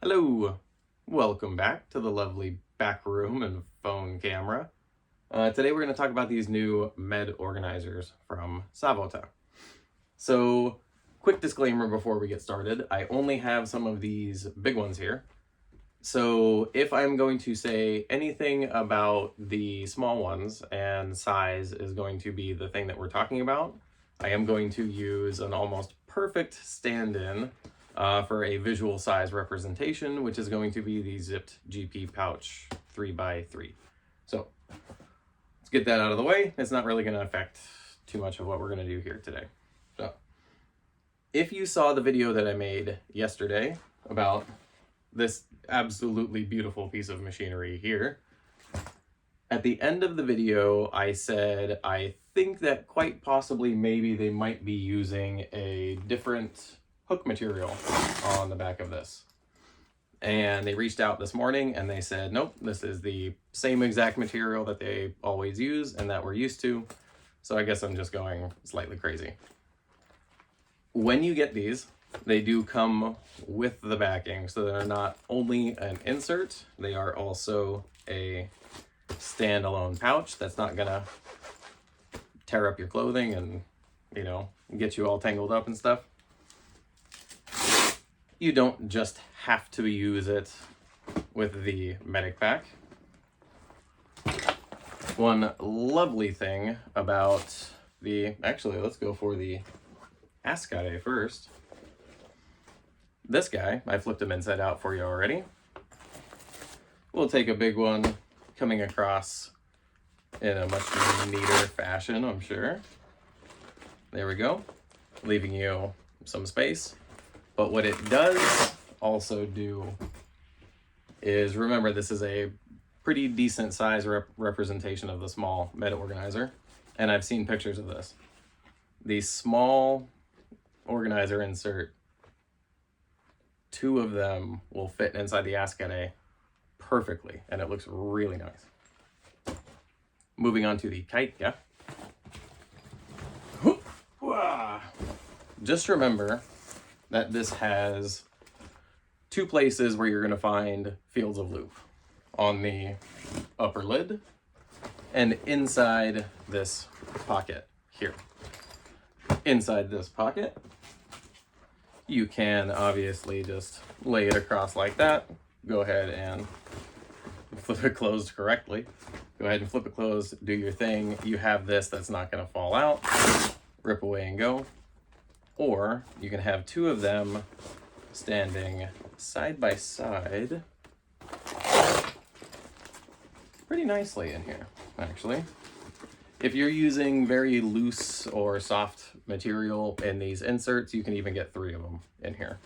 Hello, welcome back to the lovely back room and phone camera. Today we're going to talk about these new med organizers from Savotta. So, quick disclaimer before we get started, I only have some of these big ones here. So if I'm going to say anything about the small ones, and size is going to be the thing that we're talking about, I am going to use an almost perfect stand-in for a visual size representation, which is going to be the zipped GP pouch 3x3. So let's get that out of the way. It's not really going to affect too much of what we're going to do here today. So if you saw the video that I made yesterday about this absolutely beautiful piece of machinery here, at the end of the video I said I think that quite possibly maybe they might be using a different hook material on the back of this. And they reached out this morning and they said, nope, this is the same exact material that they always use and that we're used to. So I guess I'm just going slightly crazy. When you get these, they do come with the backing, so they're not only an insert, they are also a standalone pouch that's not gonna tear up your clothing and, you know, get you all tangled up and stuff. You don't just have to use it with the medic pack. One lovely thing about actually, let's go for the Ascade first. This guy, I flipped him inside out for you already. We'll take a big one coming across in a much neater fashion, I'm sure. There we go, leaving you some space. But what it does also do is, remember, this is a pretty decent size representation of the small med organizer, and I've seen pictures of this. The small organizer insert, two of them will fit inside the Ascade perfectly, and it looks really nice. Moving on to the Kaika. Just remember that this has two places where you're going to find fields of loop: on the upper lid and inside this pocket here. Inside this pocket, you can obviously just lay it across like that. Go ahead and flip it closed correctly. Go ahead and flip it closed, do your thing. You have this that's not going to fall out. Rip away and go. Or you can have two of them standing side by side pretty nicely in here, actually. If you're using very loose or soft material in these inserts, you can even get three of them in here.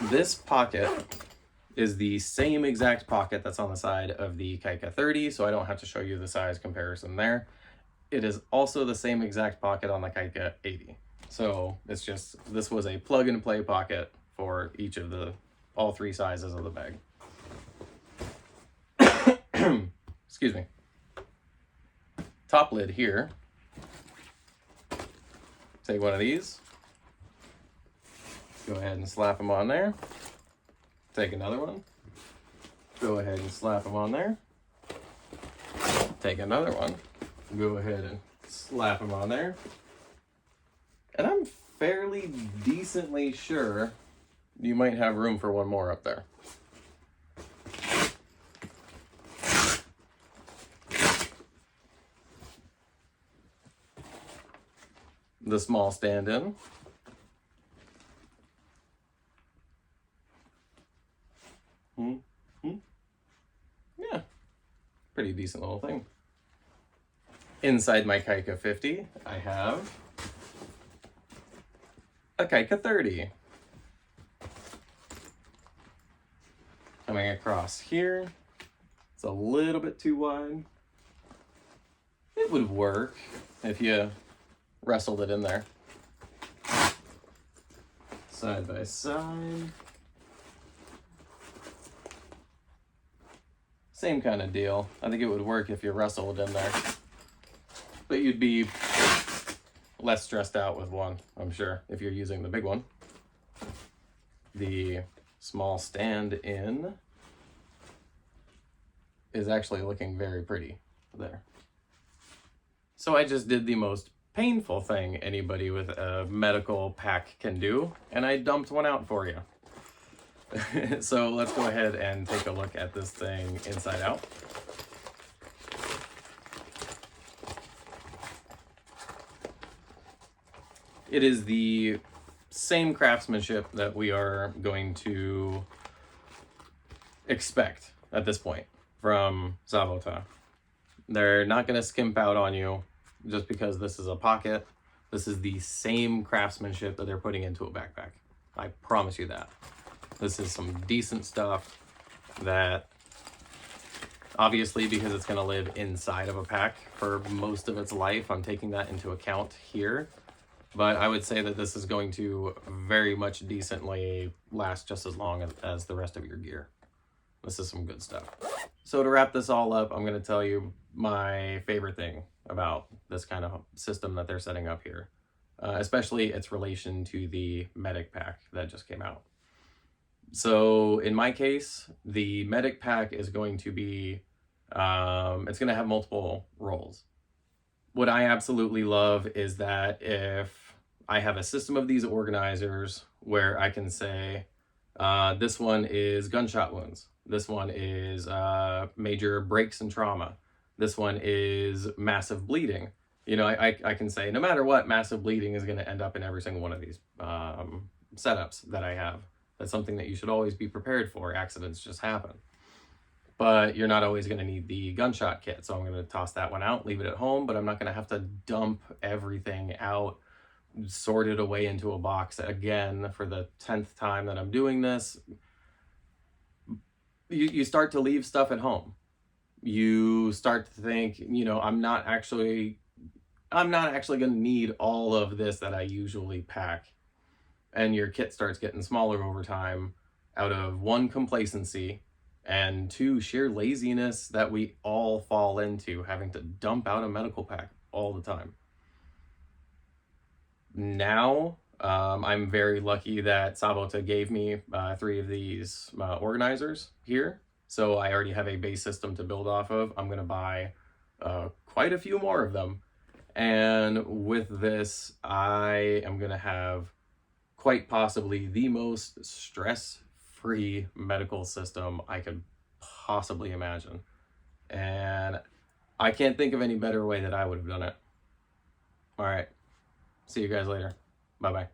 This pocket is the same exact pocket that's on the side of the Kaika 30, so I don't have to show you the size comparison there. It is also the same exact pocket on the Kaika 80. So it's just, this was a plug and play pocket for each of all three sizes of the bag. Excuse me. Top lid here. Take one of these. Go ahead and slap them on there. Take another one. Go ahead and slap them on there. Take another one. Go ahead and slap them on there. And I'm fairly decently sure you might have room for one more up there. The small stand-in. Yeah, pretty decent little thing. Inside my Kaika 50, I have a Kaika 30. Coming across here, it's a little bit too wide. It would work if you wrestled it in there. Side by side. Same kind of deal. I think it would work if you wrestled in there. But you'd be less stressed out with one, I'm sure, if you're using the big one. The small stand-in is actually looking very pretty there. So I just did the most painful thing anybody with a medical pack can do, and I dumped one out for you. So let's go ahead and take a look at this thing inside out. It is the same craftsmanship that we are going to expect at this point from Savotta. They're not going to skimp out on you just because this is a pocket. This is the same craftsmanship that they're putting into a backpack. I promise you that. This is some decent stuff that, obviously, because it's going to live inside of a pack for most of its life, I'm taking that into account here. But I would say that this is going to very much decently last just as long as the rest of your gear. This is some good stuff. So to wrap this all up, I'm going to tell you my favorite thing about this kind of system that they're setting up here, especially its relation to the medic pack that just came out. So in my case, the medic pack is going to be, it's going to have multiple roles. What I absolutely love is that if I have a system of these organizers where I can say, this one is gunshot wounds, this one is major breaks and trauma, this one is massive bleeding. You know, I can say no matter what, massive bleeding is going to end up in every single one of these setups that I have. That's something that you should always be prepared for. Accidents just happen. But you're not always going to need the gunshot kit. So I'm going to toss that one out, leave it at home, but I'm not going to have to dump everything out, sort it away into a box again for the 10th time that I'm doing this. You start to leave stuff at home. You start to think, you know, I'm not actually going to need all of this that I usually pack. And your kit starts getting smaller over time out of one, complacency, and two, sheer laziness that we all fall into, having to dump out a medical pack all the time. Now, I'm very lucky that Savotta gave me 3 of these organizers here. So I already have a base system to build off of. I'm going to buy quite a few more of them. And with this, I am going to have quite possibly the most stress-free medical system I could possibly imagine. And I can't think of any better way that I would have done it. All right. See you guys later. Bye-bye.